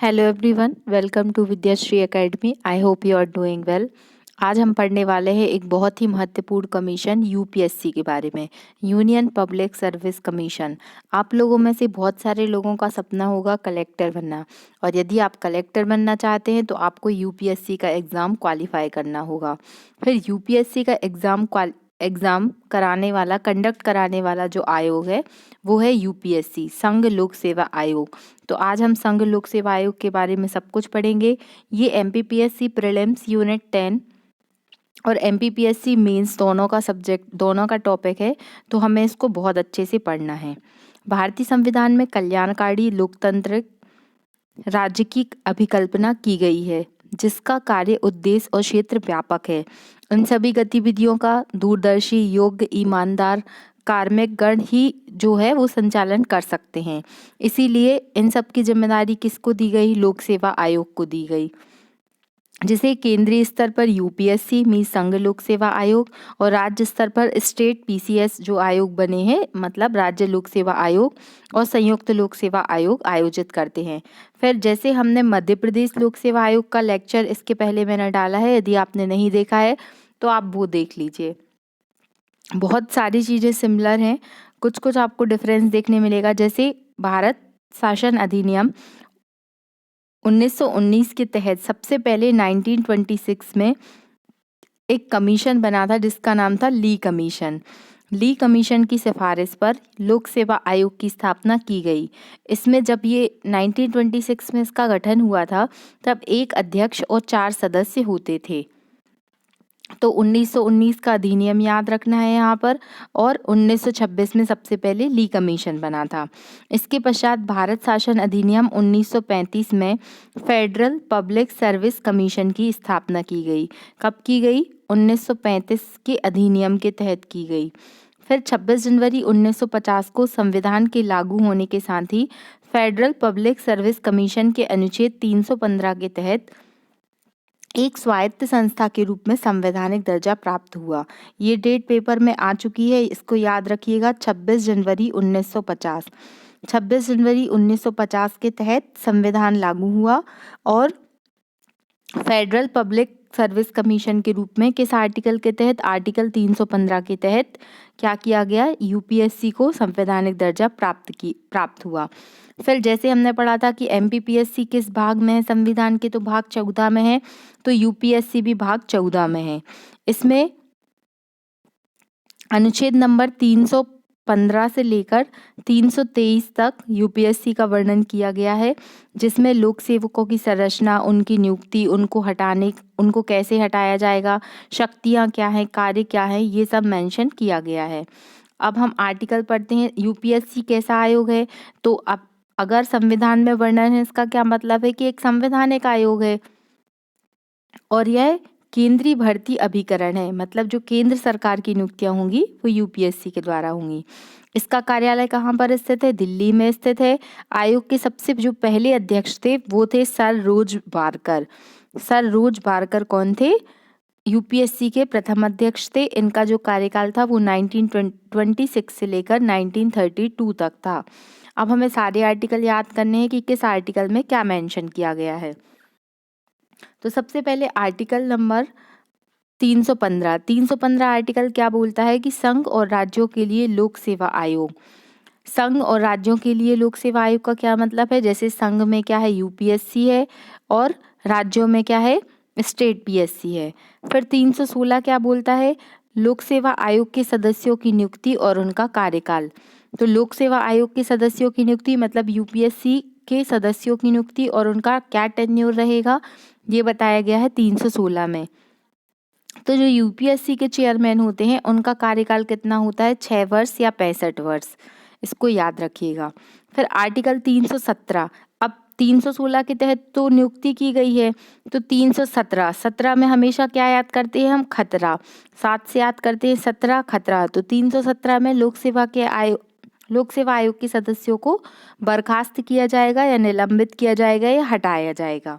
Hello everyone, welcome to Vidyashree academy. I hope you are doing well. आज हम पढ़ने वाले हैं एक बहुत ही महत्वपूर्ण कमीशन यूपीएससी के बारे में, यूनियन पब्लिक सर्विस कमीशन। आप लोगों में से बहुत सारे लोगों का सपना होगा कलेक्टर बनना, और यदि आप कलेक्टर बनना चाहते हैं तो आपको यूपीएससी का एग्ज़ाम क्वालिफाई करना होगा। फिर यूपीएससी का एग्ज़ाम कराने वाला, कंडक्ट कराने वाला जो आयोग है वो है यूपीएससी, संघ लोक सेवा आयोग। तो आज हम संघ लोक सेवा आयोग के बारे में सब कुछ पढ़ेंगे। ये एमपीपीएससी प्रीलिम्स यूनिट 10 और एमपीपीएससी मेंस दोनों का टॉपिक है, तो हमें इसको बहुत अच्छे से पढ़ना है। भारतीय संविधान में कल्याणकारी लोकतांत्रिक राज्य की अभिकल्पना की गई है, जिसका कार्य, उद्देश्य और क्षेत्र व्यापक है। इन सभी गतिविधियों का दूरदर्शी, योग्य, ईमानदार कार्मिक गण ही जो है वो संचालन कर सकते हैं। इसीलिए इन सब की जिम्मेदारी किसको दी गई? लोक सेवा आयोग को दी गई, जिसे केंद्रीय स्तर पर यूपीएससी मीन संघ लोक सेवा आयोग और राज्य स्तर पर स्टेट पीसीएस जो आयोग बने हैं, मतलब राज्य लोक सेवा आयोग और संयुक्त लोक सेवा आयोग आयोजित करते हैं। फिर जैसे हमने मध्य प्रदेश लोक सेवा आयोग का लेक्चर इसके पहले मैंने डाला है, यदि आपने नहीं देखा है तो आप वो देख लीजिए। बहुत सारी चीज़ें सिमिलर हैं, कुछ कुछ आपको डिफरेंस देखने मिलेगा। जैसे भारत शासन अधिनियम 1919 के तहत सबसे पहले 1926 में एक कमीशन बना था जिसका नाम था ली कमीशन। ली कमीशन की सिफारिश पर लोक सेवा आयोग की स्थापना की गई। इसमें जब ये 1926 में इसका गठन हुआ था, तब एक अध्यक्ष और 4 सदस्य होते थे। तो 1919 का अधिनियम याद रखना है यहाँ पर, और 1926 में सबसे पहले ली कमीशन बना था। इसके पश्चात भारत शासन अधिनियम 1935 में फेडरल पब्लिक सर्विस कमीशन की स्थापना की गई। कब की गई? 1935 के अधिनियम के तहत की गई। फिर 26 जनवरी 1950 को संविधान के लागू होने के साथ ही फेडरल पब्लिक सर्विस कमीशन के अनुच्छेद 315 के तहत एक स्वायत्त संस्था के रूप में संवैधानिक दर्जा प्राप्त हुआ। ये डेट पेपर में आ चुकी है, इसको याद रखिएगा, 26 जनवरी 1950। 26 जनवरी 1950 के तहत संविधान लागू हुआ और फेडरल पब्लिक सर्विस कमीशन के रूप में किस आर्टिकल के तहत? आर्टिकल 315 के तहत क्या किया गया? यूपीएससी को संवैधानिक दर्जा प्राप्त हुआ। फिर जैसे हमने पढ़ा था कि एमपीपीएससी किस भाग में है संविधान के? तो भाग 14 में है, तो यूपीएससी भी भाग 14 में है। इसमें अनुच्छेद नंबर 315 से लेकर 323 तक यूपीएससी का वर्णन किया गया है, जिसमें लोक सेवकों की संरचना, उनकी नियुक्ति, उनको कैसे हटाया जाएगा, शक्तियां क्या हैं, कार्य क्या है, ये सब मेंशन किया गया है। अब हम आर्टिकल पढ़ते हैं। यूपीएससी कैसा आयोग है? तो अब अगर संविधान में वर्णन है, इसका क्या मतलब है कि एक संवैधानिक आयोग है, और यह केंद्रीय भर्ती अभिकरण है, मतलब जो केंद्र सरकार की नियुक्तियां होंगी वो यूपीएससी के द्वारा होंगी। इसका कार्यालय कहाँ पर स्थित है? दिल्ली में स्थित है। आयोग के सबसे जो पहले अध्यक्ष थे वो थे सर रोज बारकर। सर रोज बारकर कौन थे? यूपीएससी के प्रथम अध्यक्ष थे। इनका जो कार्यकाल था वो 1926 से लेकर 1932 तक था। अब हमें सारे आर्टिकल याद करने हैं कि किस आर्टिकल में क्या मेंशन किया गया है। तो सबसे पहले आर्टिकल नंबर 315 आर्टिकल क्या बोलता है कि संघ और राज्यों के लिए लोक सेवा आयोग। संघ और राज्यों के लिए लोक सेवा आयोग का क्या मतलब है? जैसे संघ में क्या है? यूपीएससी है, और राज्यों में क्या है? स्टेट पीएससी है। फिर 316 क्या बोलता है? लोक सेवा आयोग के सदस्यों की नियुक्ति और उनका कार्यकाल। तो लोक सेवा आयोग के सदस्यों की नियुक्ति मतलब यूपीएससी के सदस्यों की नियुक्ति और उनका क्या टेन्योर रहेगा, ये बताया गया है 316 में। तो जो यूपीएससी के चेयरमैन होते हैं उनका कार्यकाल कितना होता है? 6 वर्ष या 65 वर्ष, इसको याद रखिएगा। फिर आर्टिकल 317, अब 316 के तहत तो नियुक्ति की गई है, तो 317 में हमेशा क्या याद करते हैं हम? खतरा। 7 से याद करते हैं 17 खतरा। तो 317 में लोक सेवा आयोग के सदस्यों को बर्खास्त किया जाएगा या निलंबित किया जाएगा या हटाया जाएगा।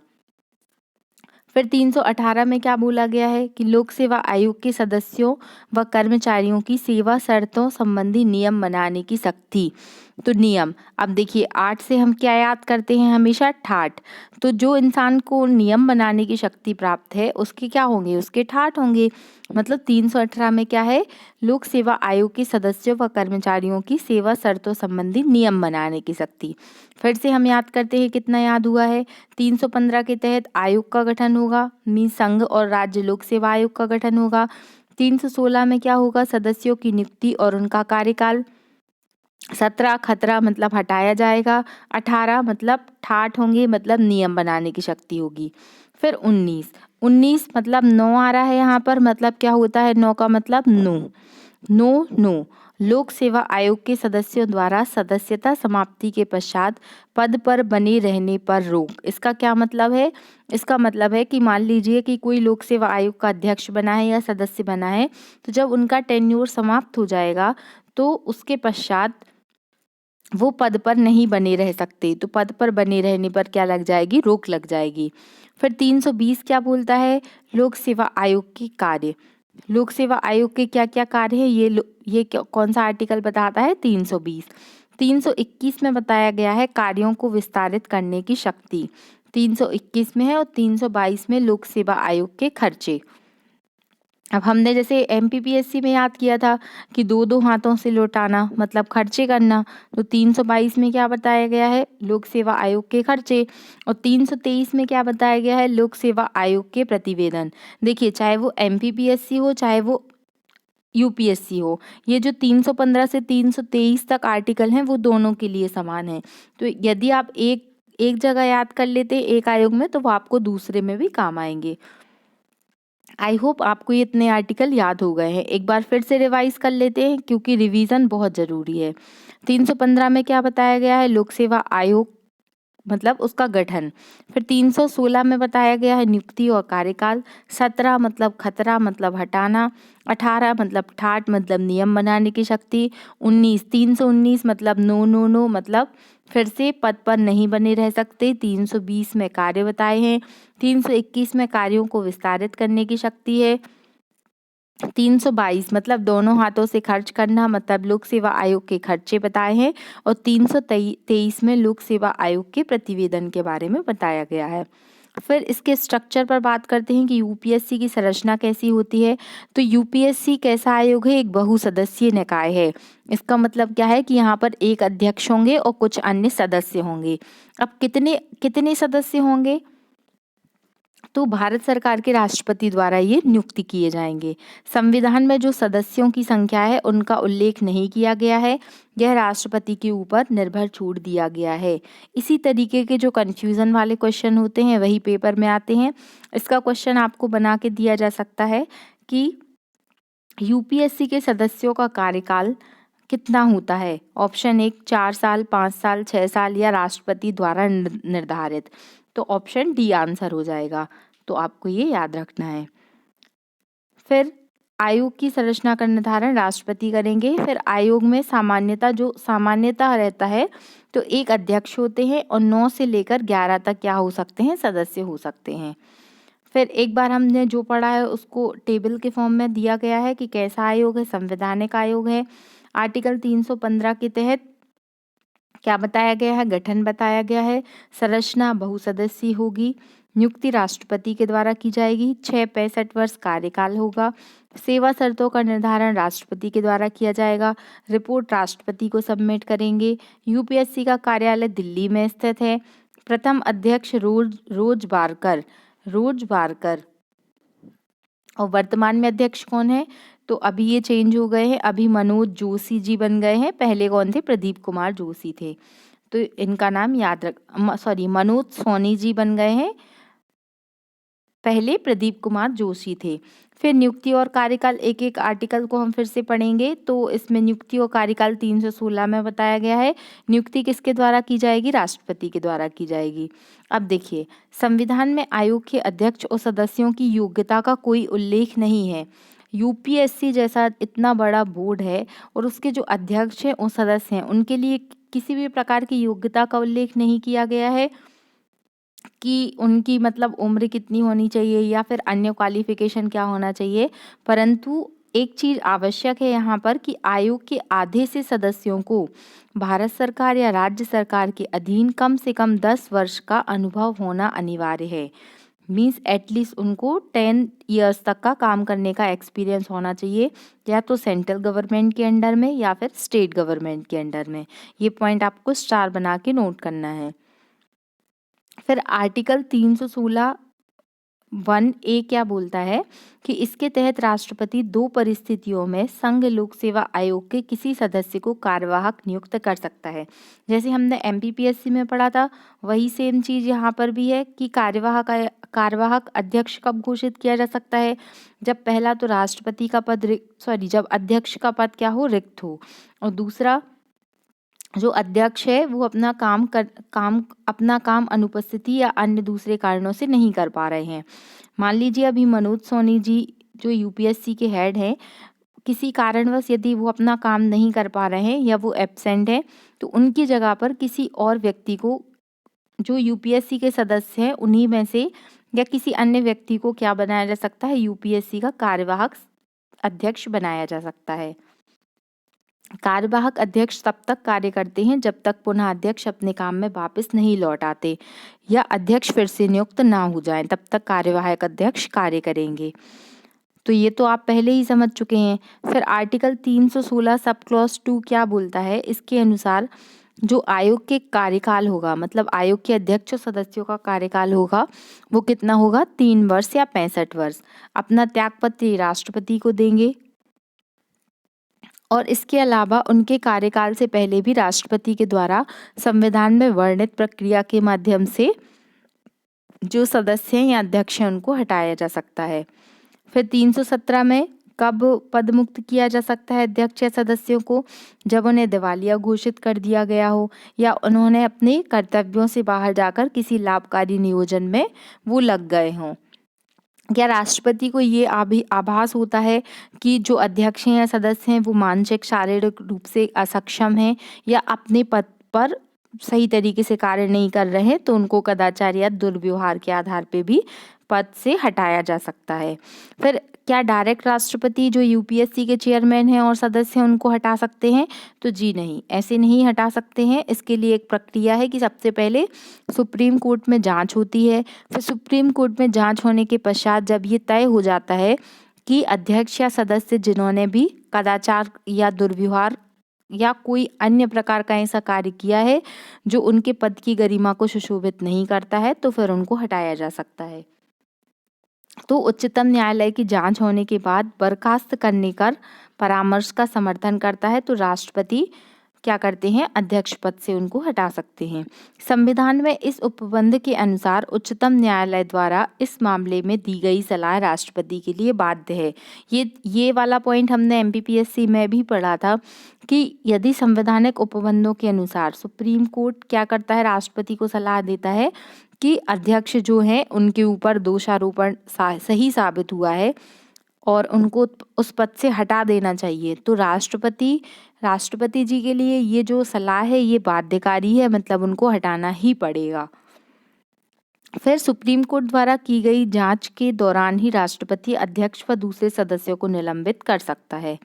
फिर 318 में क्या बोला गया है कि लोक सेवा आयोग के सदस्यों व कर्मचारियों की सेवा शर्तों संबंधी नियम बनाने की शक्ति। तो नियम, अब देखिए 8 से हम क्या याद करते हैं हमेशा, ठाठ। तो जो इंसान को नियम बनाने की शक्ति प्राप्त है उसके क्या होंगे, उसके ठाठ होंगे। मतलब 318 में क्या है, लोक सेवा आयोग के सदस्यों व कर्मचारियों की सेवा शर्तों संबंधी नियम बनाने की शक्ति। फिर से हम याद करते हैं, कितना याद हुआ है, 315 के तहत आयोग का गठन होगा, मीन संघ और राज्य लोक सेवा आयोग का गठन होगा। 316 में क्या होगा, सदस्यों की नियुक्ति और उनका कार्यकाल। 17 खतरा मतलब हटाया जाएगा। 18 मतलब ठाठ होंगे, मतलब नियम बनाने की शक्ति होगी। फिर 19 मतलब 9 आ रहा है यहाँ पर, मतलब क्या होता है 9 का मतलब नो। लोक सेवा आयोग के सदस्यों द्वारा सदस्यता समाप्ति के पश्चात पद पर बने रहने पर रोक। इसका क्या मतलब है, इसका मतलब है कि मान लीजिए कि कोई लोक सेवा आयोग का अध्यक्ष बना है या सदस्य बना है, तो जब उनका टेन्योर समाप्त हो जाएगा तो उसके पश्चात वो पद पर नहीं बने रह सकते। तो पद पर बने रहने पर क्या लग जाएगी, रोक लग जाएगी। फिर 320 क्या बोलता है, लोक सेवा आयोग के कार्य। लोक सेवा आयोग के क्या क्या कार्य है, ये कौन सा आर्टिकल बताता है, 320। 321 में बताया गया है कार्यों को विस्तारित करने की शक्ति, 321 में है। और 322 में लोक सेवा आयोग के खर्चे। अब हमने जैसे एमपीपीएससी में याद किया था कि दो दो हाथों से लौटाना मतलब खर्चे करना, तो 322 में क्या बताया गया है, लोक सेवा आयोग के खर्चे। और 323 में क्या बताया गया है, लोक सेवा आयोग के प्रतिवेदन। देखिए चाहे वो एमपीपीएससी हो चाहे वो यूपीएससी हो, ये जो 315 से 323 तक आर्टिकल हैं वो दोनों के लिए समान है। तो यदि आप एक जगह याद कर लेते एक आयोग में, तो वो आपको दूसरे में भी काम आएंगे। आई होप आपको ये इतने आर्टिकल याद हो गए हैं। एक बार फिर से रिवाइज कर लेते हैं क्योंकि रिवीजन बहुत ज़रूरी है। 315 में क्या बताया गया है, लोक सेवा आयोग मतलब उसका गठन। फिर 316 में बताया गया है नियुक्ति और कार्यकाल। 17 मतलब खतरा मतलब हटाना। 18 मतलब ठाठ मतलब नियम बनाने की शक्ति। 319 मतलब नो मतलब फिर से पद पर नहीं बने रह सकते। 320 में कार्य बताए हैं। 321 में कार्यों को विस्तारित करने की शक्ति है। 322 मतलब दोनों हाथों से खर्च करना मतलब लोक सेवा आयोग के खर्चे बताए हैं। और 323 में लोक सेवा आयोग के प्रतिवेदन के बारे में बताया गया है। फिर इसके स्ट्रक्चर पर बात करते हैं कि यूपीएससी की संरचना कैसी होती है। तो यूपीएससी कैसा आयोग है, एक बहुसदस्यीय निकाय है। इसका मतलब क्या है कि यहाँ पर एक अध्यक्ष होंगे और कुछ अन्य सदस्य होंगे। अब कितने कितने सदस्य होंगे, तो भारत सरकार के राष्ट्रपति द्वारा ये नियुक्ति किए जाएंगे। संविधान में जो सदस्यों की संख्या है उनका उल्लेख नहीं किया गया है, यह राष्ट्रपति के ऊपर निर्भर छोड़ दिया गया है। इसी तरीके के जो कन्फ्यूज़न वाले क्वेश्चन होते हैं वही पेपर में आते हैं। इसका क्वेश्चन आपको बना के दिया जा सकता है कि यूपीएससी के सदस्यों का कार्यकाल कितना होता है। ऑप्शन 1 4 साल, 5 साल, 6 साल या राष्ट्रपति द्वारा निर्धारित। तो ऑप्शन डी आंसर हो जाएगा। तो आपको ये याद रखना है। फिर आयोग की संरचना का निर्धारण राष्ट्रपति करेंगे। फिर आयोग में सामान्यता रहता है, तो एक अध्यक्ष होते हैं और 9 से लेकर 11 तक क्या हो सकते हैं, सदस्य हो सकते हैं। फिर एक बार हमने जो पढ़ा है उसको टेबल के फॉर्म में दिया गया है कि कैसा आयोग है, संवैधानिक आयोग है। आर्टिकल 315 के तहत क्या बताया गया है, गठन बताया गया है। संरचना बहुसदस्यीय होगी। नियुक्ति राष्ट्रपति के द्वारा की जाएगी। 65 वर्ष कार्यकाल होगा। सेवा शर्तों का निर्धारण राष्ट्रपति के द्वारा किया जाएगा। रिपोर्ट राष्ट्रपति को सबमिट करेंगे। यूपीएससी का कार्यालय दिल्ली में स्थित है। प्रथम अध्यक्ष रोज बारकर और वर्तमान में अध्यक्ष कौन है, तो अभी ये चेंज हो गए हैं, अभी मनोज जोशी जी बन गए हैं। पहले कौन थे, प्रदीप कुमार जोशी थे। तो इनका नाम याद मनोज सोनी जी बन गए हैं, पहले प्रदीप कुमार जोशी थे। फिर नियुक्ति और कार्यकाल, एक एक आर्टिकल को हम फिर से पढ़ेंगे। तो इसमें नियुक्ति और कार्यकाल 316 में बताया गया है। नियुक्ति किसके द्वारा की जाएगी, राष्ट्रपति के द्वारा की जाएगी। अब देखिए संविधान में आयोग के अध्यक्ष और सदस्यों की योग्यता का कोई उल्लेख नहीं है। यूपीएससी जैसा इतना बड़ा बोर्ड है और उसके जो अध्यक्ष हैं और सदस्य हैं उनके लिए किसी भी प्रकार की योग्यता का उल्लेख नहीं किया गया है कि उनकी मतलब उम्र कितनी होनी चाहिए या फिर अन्य क्वालिफिकेशन क्या होना चाहिए, परंतु एक चीज़ आवश्यक है यहाँ पर कि आयोग के आधे से सदस्यों को भारत सरकार या राज्य सरकार के अधीन कम से कम 10 वर्ष का अनुभव होना अनिवार्य है। मीन्स एटलीस्ट उनको 10 ईयर्स तक का काम करने का एक्सपीरियंस होना चाहिए, या तो सेंट्रल गवर्नमेंट के अंडर में या फिर स्टेट गवर्नमेंट के अंडर में। ये पॉइंट आपको स्टार बना के नोट करना है। फिर आर्टिकल 316 1A क्या बोलता है कि इसके तहत राष्ट्रपति 2 परिस्थितियों में संघ लोक सेवा आयोग के किसी सदस्य को कार्यवाहक नियुक्त कर सकता है। जैसे हमने MPPSC में पढ़ा था, वही सेम चीज़ यहाँ पर भी है कि कार्यवाहक अध्यक्ष कब घोषित किया जा सकता है, जब पहला तो राष्ट्रपति का पद जब अध्यक्ष का पद क्या हो, रिक्त हो, और दूसरा जो अध्यक्ष है वो अपना काम अनुपस्थिति या अन्य दूसरे कारणों से नहीं कर पा रहे हैं। मान लीजिए अभी मनोज सोनी जी जो UPSC के हेड हैं, किसी कारणवश यदि वो अपना काम नहीं कर पा रहे हैं या वो एब्सेंट है, तो उनकी जगह पर किसी और व्यक्ति को, जो UPSC के सदस्य हैं उन्हीं में से या किसी अन्य व्यक्ति को क्या बनाया जा सकता है, UPSC का कार्यवाहक अध्यक्ष बनाया जा सकता है। कार्यवाहक अध्यक्ष तब तक कार्य करते हैं जब तक पुनः अध्यक्ष अपने काम में वापस नहीं लौट आते या अध्यक्ष फिर से नियुक्त ना हो जाएं, तब तक कार्यवाहक अध्यक्ष कार्य करेंगे। तो ये तो आप पहले ही समझ चुके हैं। फिर आर्टिकल 316 सब क्लॉज 2 क्या बोलता है, इसके अनुसार जो आयोग के कार्यकाल होगा, मतलब आयोग के अध्यक्ष और सदस्यों का कार्यकाल होगा, वो कितना होगा, 3 वर्ष या 65 वर्ष। अपना त्यागपत्र राष्ट्रपति को देंगे और इसके अलावा उनके कार्यकाल से पहले भी राष्ट्रपति के द्वारा संविधान में वर्णित प्रक्रिया के माध्यम से जो सदस्य हैं या अध्यक्ष हैं उनको हटाया जा सकता है। फिर 317 में कब पद मुक्त किया जा सकता है अध्यक्ष या सदस्यों को, जब उन्हें दिवालिया घोषित कर दिया गया हो या उन्होंने अपने कर्तव्यों से बाहर जाकर किसी लाभकारी नियोजन में वो लग गए हों। क्या राष्ट्रपति को ये आभास होता है कि जो अध्यक्ष हैं या सदस्य हैं वो मानसिक शारीरिक रूप से असक्षम हैं या अपने पद पर सही तरीके से कार्य नहीं कर रहे हैं, तो उनको कदाचार या दुर्व्यवहार के आधार पे भी पद से हटाया जा सकता है। फिर क्या डायरेक्ट राष्ट्रपति जो UPSC के चेयरमैन हैं और सदस्य हैं उनको हटा सकते हैं, तो जी नहीं, ऐसे नहीं हटा सकते हैं। इसके लिए एक प्रक्रिया है कि सबसे पहले सुप्रीम कोर्ट में जांच होती है। फिर सुप्रीम कोर्ट में जांच होने के पश्चात जब ये तय हो जाता है कि अध्यक्ष या सदस्य जिन्होंने भी कदाचार या दुर्व्यवहार या कोई अन्य प्रकार का ऐसा कार्य किया है जो उनके पद की गरिमा को सुशोभित नहीं करता है, तो फिर उनको हटाया जा सकता है। तो उच्चतम न्यायालय की जांच होने के बाद बर्खास्त करने का परामर्श का समर्थन करता है, तो राष्ट्रपति क्या करते हैं, अध्यक्ष पद से उनको हटा सकते हैं। संविधान में इस उपबंध के अनुसार उच्चतम न्यायालय द्वारा इस मामले में दी गई सलाह राष्ट्रपति के लिए बाध्य है। ये वाला पॉइंट हमने MPPSC में भी पढ़ा था कि यदि संवैधानिक उपबंधों के अनुसार सुप्रीम कोर्ट क्या करता है, राष्ट्रपति को सलाह देता है कि अध्यक्ष जो हैं उनके ऊपर दोषारोपण सही साबित हुआ है और उनको उस पद से हटा देना चाहिए, तो राष्ट्रपति जी के लिए ये जो सलाह है ये बाध्यकारी है, मतलब उनको हटाना ही पड़ेगा। फिर सुप्रीम कोर्ट द्वारा की गई जांच के दौरान ही राष्ट्रपति अध्यक्ष व दूसरे सदस्यों को निलंबित कर सकता है,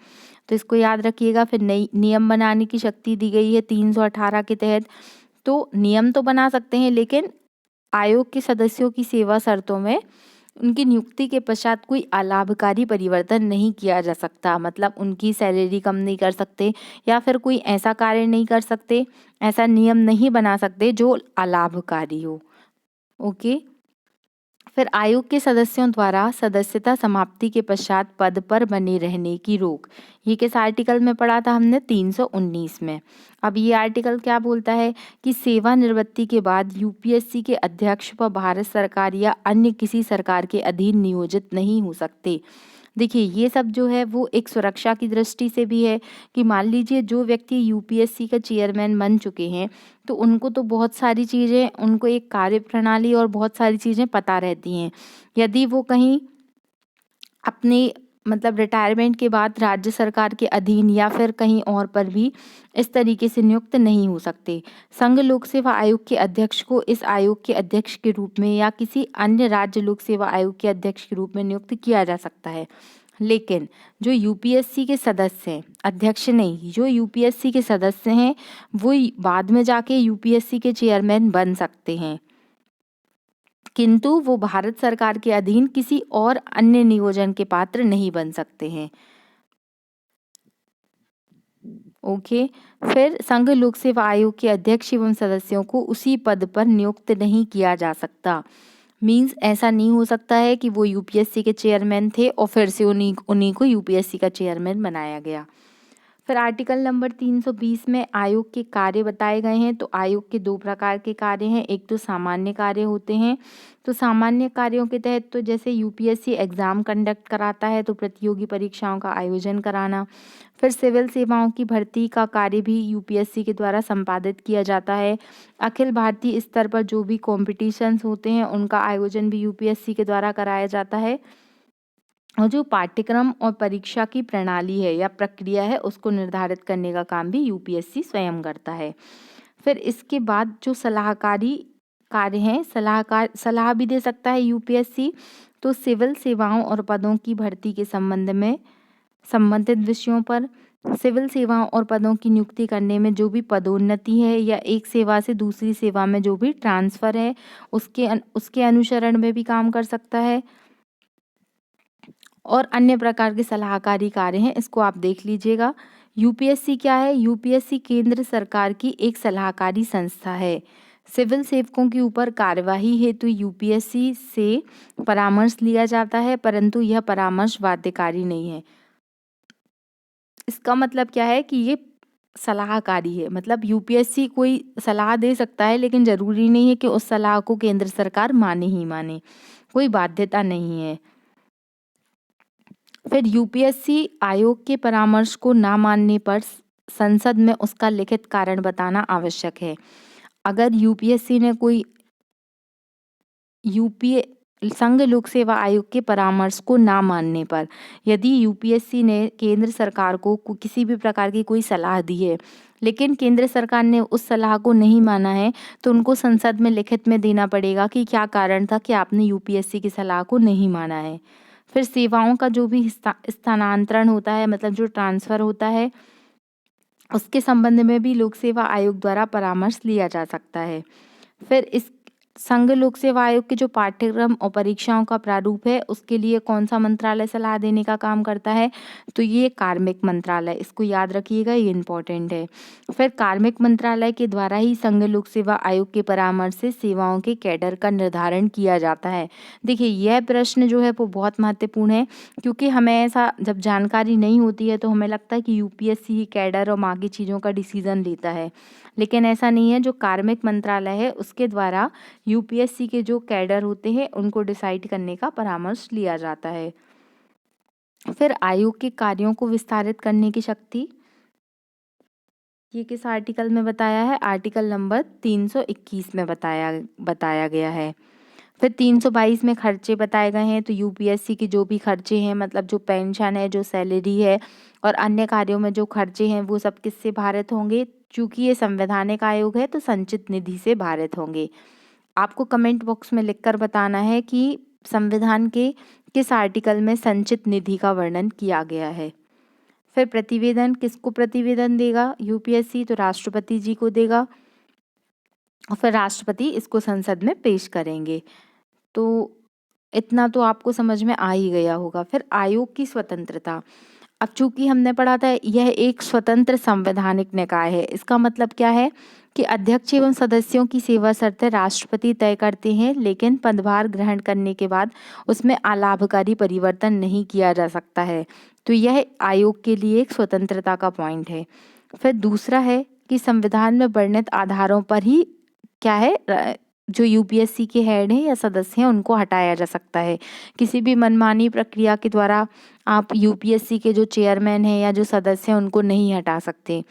तो इसको याद रखिएगा। फिर नई नियम बनाने की शक्ति दी गई है 318 के तहत। तो नियम तो बना सकते हैं, लेकिन आयोग के सदस्यों की सेवा शर्तों में उनकी नियुक्ति के पश्चात कोई अलाभकारी परिवर्तन नहीं किया जा सकता, मतलब उनकी सैलरी कम नहीं कर सकते या फिर कोई ऐसा कार्य नहीं कर सकते, ऐसा नियम नहीं बना सकते जो अलाभकारी हो। ओके। फिर आयोग के सदस्यों द्वारा सदस्यता समाप्ति के पश्चात पद पर बने रहने की रोक, ये किस आर्टिकल में पढ़ा था हमने, 319 में। अब ये आर्टिकल क्या बोलता है कि सेवानिवृत्ति के बाद UPSC के अध्यक्ष व भारत सरकार या अन्य किसी सरकार के अधीन नियोजित नहीं हो सकते। देखिए ये सब जो है वो एक सुरक्षा की दृष्टि से भी है कि मान लीजिए जो व्यक्ति UPSC का चेयरमैन बन चुके हैं, तो उनको तो बहुत सारी चीज़ें, उनको एक कार्य प्रणाली और बहुत सारी चीज़ें पता रहती हैं। यदि वो कहीं अपने मतलब रिटायरमेंट के बाद राज्य सरकार के अधीन या फिर कहीं और पर भी इस तरीके से नियुक्त नहीं हो सकते। संघ लोक सेवा आयोग के अध्यक्ष को इस आयोग के अध्यक्ष के रूप में या किसी अन्य राज्य लोक सेवा आयोग के अध्यक्ष के रूप में नियुक्त किया जा सकता है। लेकिन जो यूपीएससी के सदस्य हैं, अध्यक्ष नहीं, जो यूपीएससी के सदस्य हैं वो बाद में जाके यूपीएससी के चेयरमैन बन सकते हैं, किंतु वो भारत सरकार के अधीन किसी और अन्य नियोजन के पात्र नहीं बन सकते हैं। ओके। फिर संघ लोक सेवा आयोग के अध्यक्ष एवं सदस्यों को उसी पद पर नियुक्त नहीं किया जा सकता। मीन्स ऐसा नहीं हो सकता है कि वो यूपीएससी के चेयरमैन थे और फिर से उन्हीं को यूपीएससी का चेयरमैन बनाया गया। फिर आर्टिकल नंबर 320 में आयोग के कार्य बताए गए हैं। तो आयोग के 2 प्रकार के कार्य हैं, एक तो सामान्य कार्य होते हैं। तो सामान्य कार्यों के तहत तो जैसे यूपीएससी एग्ज़ाम कंडक्ट कराता है तो प्रतियोगी परीक्षाओं का आयोजन कराना। फिर सिविल सेवाओं की भर्ती का कार्य भी यूपीएससी के द्वारा संपादित किया जाता है। अखिल भारतीय स्तर पर जो भी कॉम्पिटिशन्स होते हैं उनका आयोजन भी यूपीएससी के द्वारा कराया जाता है। और जो पाठ्यक्रम और परीक्षा की प्रणाली है या प्रक्रिया है उसको निर्धारित करने का काम भी यूपीएससी स्वयं करता है। फिर इसके बाद जो सलाहकारी कार्य हैं, सलाह भी दे सकता है यूपीएससी। तो सिविल सेवाओं और पदों की भर्ती के संबंध में संबंधित विषयों पर, सिविल सेवाओं और पदों की नियुक्ति करने में जो भी पदोन्नति है या एक सेवा से दूसरी सेवा में जो भी ट्रांसफ़र है उसके अनुसरण में भी काम कर सकता है। और अन्य प्रकार के सलाहकारी कार्य हैं, इसको आप देख लीजिएगा। यूपीएससी क्या है? यूपीएससी केंद्र सरकार की एक सलाहकारी संस्था है। सिविल सेवकों के ऊपर कार्यवाही हेतु यूपीएससी से परामर्श लिया जाता है, परंतु यह परामर्श बाध्यकारी नहीं है। इसका मतलब क्या है कि ये सलाहकारी है, मतलब यूपीएससी कोई सलाह दे सकता है लेकिन ज़रूरी नहीं है कि उस सलाह को केंद्र सरकार माने ही माने, कोई बाध्यता नहीं है। फिर यूपीएससी आयोग के परामर्श को ना मानने पर संसद में उसका लिखित कारण बताना आवश्यक है। अगर यूपीएससी ने कोई संघ लोक सेवा आयोग के परामर्श को ना मानने पर यदि यूपीएससी ने केंद्र सरकार को किसी भी प्रकार की कोई सलाह दी है लेकिन केंद्र सरकार ने उस सलाह को नहीं माना है तो उनको संसद में लिखित में देना पड़ेगा कि क्या कारण था कि आपने यूपीएससी की सलाह को नहीं माना है। फिर सेवाओं का जो भी स्थानांतरण होता है, मतलब जो ट्रांसफ़र होता है, उसके संबंध में भी लोक सेवा आयोग द्वारा परामर्श लिया जा सकता है। फिर इस संघ लोक सेवा आयोग के जो पाठ्यक्रम और परीक्षाओं का प्रारूप है उसके लिए कौन सा मंत्रालय सलाह देने का काम करता है? तो ये कार्मिक मंत्रालय, इसको याद रखिएगा, ये इम्पोर्टेंट है। फिर कार्मिक मंत्रालय के द्वारा ही संघ लोक सेवा आयोग के परामर्श से सेवाओं के कैडर का निर्धारण किया जाता है। देखिए यह प्रश्न जो है वो बहुत महत्वपूर्ण है क्योंकि हमें ऐसा जब जानकारी नहीं होती है तो हमें लगता है कि यूपीएससी ही कैडर और बाकी चीज़ों का डिसीजन लेता है, लेकिन ऐसा नहीं है। जो कार्मिक मंत्रालय है उसके द्वारा यूपीएससी के जो कैडर होते हैं उनको डिसाइड करने का परामर्श लिया जाता है। फिर आयोग के कार्यों को विस्तारित करने की शक्ति, ये किस आर्टिकल में बताया है? आर्टिकल नंबर 321 में बताया गया है। फिर 322 में खर्चे बताए गए हैं। तो यूपीएससी के जो भी खर्चे हैं, मतलब जो पेंशन है, जो सैलरी है और अन्य कार्यों में जो खर्चे हैं वो सब किससे भारित होंगे? चूँकि ये संवैधानिक आयोग है तो संचित निधि से भारित होंगे। आपको कमेंट बॉक्स में लिखकर बताना है कि संविधान के किस आर्टिकल में संचित निधि का वर्णन किया गया है। फिर प्रतिवेदन, किसको प्रतिवेदन देगा यूपीएससी? तो राष्ट्रपति जी को देगा और फिर राष्ट्रपति इसको संसद में पेश करेंगे। तो इतना तो आपको समझ में आ ही गया होगा। फिर आयोग की स्वतंत्रता, अब चूंकि हमने पढ़ा था यह एक स्वतंत्र संवैधानिक निकाय है, इसका मतलब क्या है कि अध्यक्ष एवं सदस्यों की सेवा शर्तें राष्ट्रपति तय करते हैं, लेकिन पदभार ग्रहण करने के बाद उसमें अलाभकारी परिवर्तन नहीं किया जा सकता है। तो यह आयोग के लिए एक स्वतंत्रता का पॉइंट है। फिर दूसरा है कि संविधान में वर्णित आधारों पर ही क्या है, जो यूपीएससी के हेड हैं या सदस्य हैं उनको हटाया जा सकता है। किसी भी मनमानी प्रक्रिया के द्वारा आप यूपीएससी के जो चेयरमैन हैं या जो सदस्य हैं उनको नहीं हटा सकते।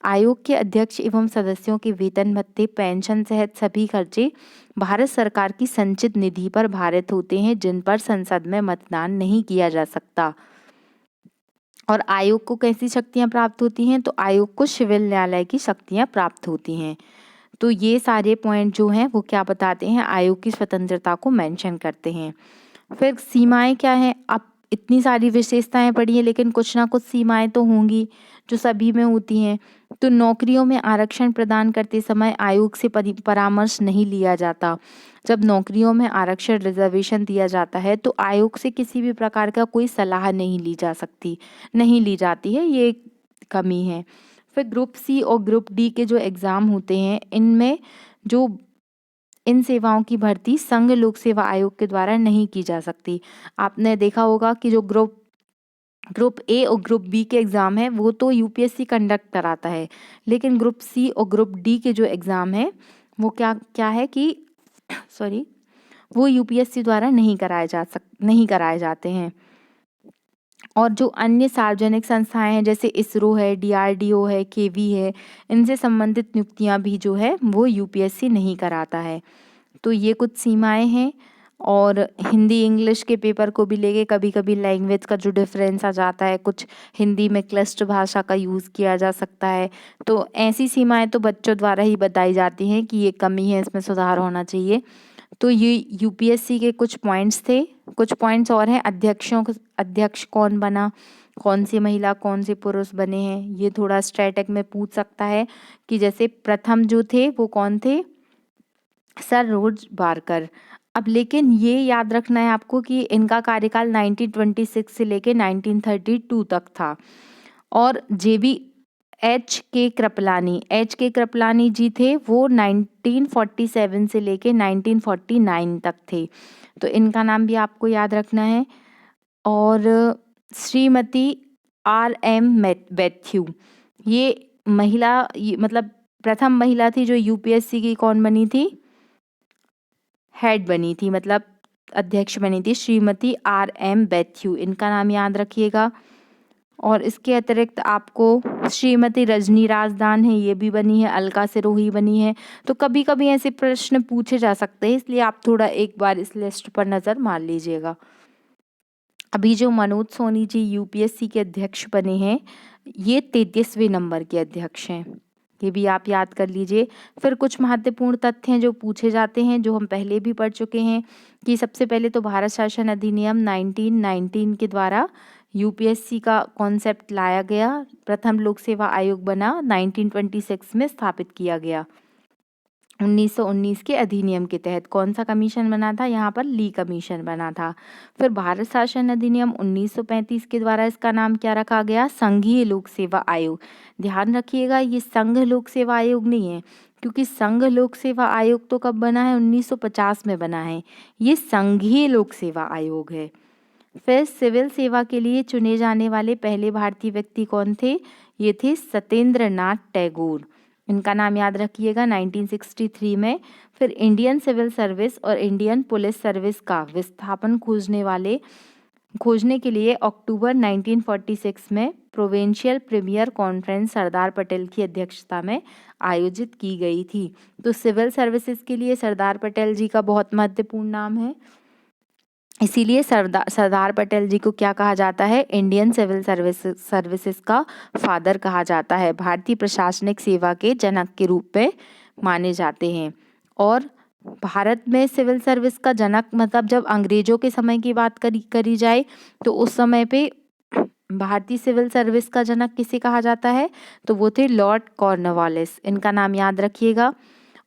आयोग के अध्यक्ष एवं सदस्यों के वेतन भत्ते, पेंशन सहित सभी खर्चे भारत सरकार की संचित निधि पर भारित होते हैं, जिन पर संसद में मतदान नहीं किया जा सकता। और आयोग को कैसी शक्तियाँ प्राप्त होती हैं? तो आयोग को सिविल न्यायालय की शक्तियाँ प्राप्त होती हैं। तो ये सारे पॉइंट जो हैं वो क्या बताते हैं? आयोग की स्वतंत्रता को मेंशन करते हैं। फिर सीमाएं क्या हैं? अब इतनी सारी विशेषताएं पढ़ी हैं, लेकिन कुछ ना कुछ सीमाएं तो होंगी जो सभी में होती हैं। तो नौकरियों में आरक्षण प्रदान करते समय आयोग से परामर्श नहीं लिया जाता। जब नौकरियों में आरक्षण रिजर्वेशन दिया जाता है तो आयोग से किसी भी प्रकार का कोई सलाह नहीं ली जाती है, ये एक कमी है। फिर ग्रुप सी और ग्रुप डी के जो एग्ज़ाम होते हैं, इनमें जो इन सेवाओं की भर्ती संघ लोक सेवा आयोग के द्वारा नहीं की जा सकती। आपने देखा होगा कि जो ग्रुप ए और ग्रुप बी के एग्ज़ाम है वो तो यूपीएससी कंडक्ट कराता है, लेकिन ग्रुप सी और ग्रुप डी के जो एग्ज़ाम है वो क्या क्या है कि सॉरी, वो यूपीएससी द्वारा नहीं कराए जाते हैं। और जो अन्य सार्वजनिक संस्थाएं हैं जैसे इसरो है, डीआरडीओ है, केवी है, इनसे संबंधित नियुक्तियां भी जो है वो यूपीएससी नहीं कराता है। तो ये कुछ सीमाएं हैं। और हिंदी इंग्लिश के पेपर को भी लेके कभी कभी लैंग्वेज का जो डिफरेंस आ जाता है, कुछ हिंदी में क्लिष्ट भाषा का यूज़ किया जा सकता है। तो ऐसी सीमाएं तो बच्चों द्वारा ही बताई जाती हैं कि ये कमी है, इसमें सुधार होना चाहिए। तो ये यूपीएससी के कुछ पॉइंट्स थे। कुछ पॉइंट्स और हैं, अध्यक्ष कौन बना, कौन सी महिला कौन से पुरुष बने हैं, ये थोड़ा स्टैटिक में पूछ सकता है कि जैसे प्रथम जो थे वो कौन थे, सर रोज बारकर। अब लेकिन ये याद रखना है आपको कि इनका कार्यकाल 1926 से लेके 1932 तक था। और एच के कृपलानी जी थे, वो 1947 से लेके 1949 तक थे। तो इनका नाम भी आपको याद रखना है। और श्रीमती RM मैथ्यू, ये मतलब प्रथम महिला थी जो यूपीएससी की कौन बनी थी, हेड बनी थी, मतलब अध्यक्ष बनी थी, श्रीमती RM मैथ्यू, इनका नाम याद रखिएगा। और इसके अतिरिक्त आपको श्रीमती रजनी राजदान है, ये भी बनी है, अलका सिरोही बनी है। तो कभी कभी ऐसे प्रश्न पूछे जा सकते हैं, इसलिए आप थोड़ा एक बार इस लिस्ट पर नज़र मार लीजिएगा। अभी जो मनोज सोनी जी यूपीएससी के अध्यक्ष बने हैं, ये 33वें नंबर के अध्यक्ष हैं, ये भी आप याद कर लीजिए। फिर कुछ महत्वपूर्ण तथ्य हैं जो पूछे जाते हैं, जो हम पहले भी पढ़ चुके हैं, कि सबसे पहले तो भारत शासन अधिनियम 1919 के द्वारा यूपीएससी का कॉन्सेप्ट लाया गया। प्रथम लोक सेवा आयोग बना 1926 में स्थापित किया गया। 1919 के अधिनियम के तहत कौन सा कमीशन बना था, यहाँ पर ली कमीशन बना था। फिर भारत शासन अधिनियम 1935 के द्वारा इसका नाम क्या रखा गया, संघीय लोक सेवा आयोग। ध्यान रखिएगा, ये संघ लोक सेवा आयोग नहीं है, क्योंकि संघ लोक सेवा आयोग तो कब बना है, 1950 में बना है। ये संघीय लोक सेवा आयोग है। फिर सिविल सेवा के लिए चुने जाने वाले पहले भारतीय व्यक्ति कौन थे, ये थे सत्येंद्र नाथ टैगोर, इनका नाम याद रखिएगा, 1963 में। फिर इंडियन सिविल सर्विस और इंडियन पुलिस सर्विस का विस्थापन खोजने के लिए अक्टूबर 1946 में provincial premiere conference Sardar Patel की अध्यक्षता में आयोजित की गई थी। तो सिविल सर्विसेज के लिए सरदार पटेल जी का बहुत महत्वपूर्ण नाम है, इसीलिए सरदार पटेल जी को क्या कहा जाता है, इंडियन सिविल सर्विसेज का फादर कहा जाता है, भारतीय प्रशासनिक सेवा के जनक के रूप में माने जाते हैं। और भारत में सिविल सर्विस का जनक, मतलब जब अंग्रेजों के समय की बात करी जाए तो उस समय पे भारतीय सिविल सर्विस का जनक किसे कहा जाता है, तो वो थे लॉर्ड कॉर्नवालिस, इनका नाम याद रखिएगा।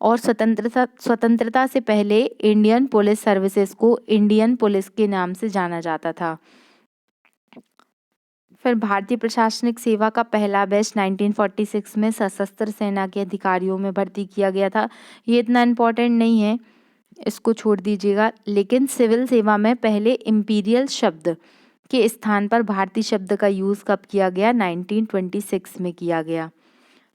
और स्वतंत्रता से पहले इंडियन पुलिस सर्विसेज को इंडियन पुलिस के नाम से जाना जाता था। फिर भारतीय प्रशासनिक सेवा का पहला बैच 1946 में सशस्त्र सेना के अधिकारियों में भर्ती किया गया था। ये इतना इम्पोर्टेंट नहीं है, इसको छोड़ दीजिएगा। लेकिन सिविल सेवा में पहले इम्पीरियल शब्द के स्थान पर भारतीय शब्द का यूज़ कब किया गया, 1926 में किया गया।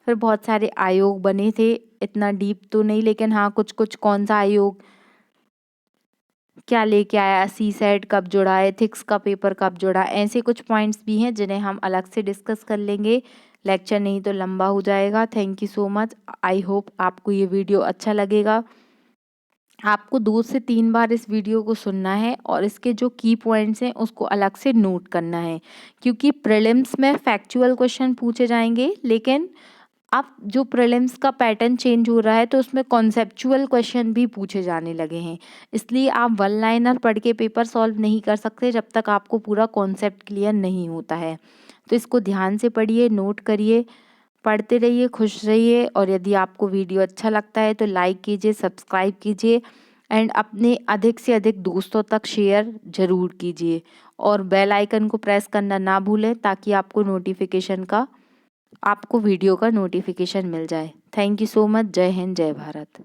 फिर बहुत सारे आयोग बने थे, इतना डीप तो नहीं, लेकिन हाँ कुछ कौन सा आयोग क्या लेके आया, सीसैट कब जुड़ा, एथिक्स का पेपर कब जुड़ा, ऐसे कुछ पॉइंट्स भी हैं जिन्हें हम अलग से डिस्कस कर लेंगे। लेक्चर नहीं तो लंबा हो जाएगा। Thank you so much. I hope आपको ये वीडियो अच्छा लगेगा। आपको 2 से 3 बार इस वीडियो को सुनना है और इसके जो की पॉइंट्स हैं उसको अलग से नोट करना है, क्योंकि प्रीलिम्स में फैक्चुअल क्वेश्चन पूछे जाएंगे, लेकिन अब जो प्रीलिम्स का पैटर्न चेंज हो रहा है तो उसमें कॉन्सेप्चुअल क्वेश्चन भी पूछे जाने लगे हैं, इसलिए आप वन लाइनर पढ़ के पेपर सॉल्व नहीं कर सकते जब तक आपको पूरा कॉन्सेप्ट क्लियर नहीं होता है। तो इसको ध्यान से पढ़िए, नोट करिए, पढ़ते रहिए, खुश रहिए। और यदि आपको वीडियो अच्छा लगता है तो लाइक कीजिए, सब्सक्राइब कीजिए एंड अपने अधिक से अधिक दोस्तों तक शेयर ज़रूर कीजिए और बेल आइकन को प्रेस करना ना भूलें ताकि आपको वीडियो का नोटिफिकेशन मिल जाए। Thank you so much. जय हिंद, जय भारत।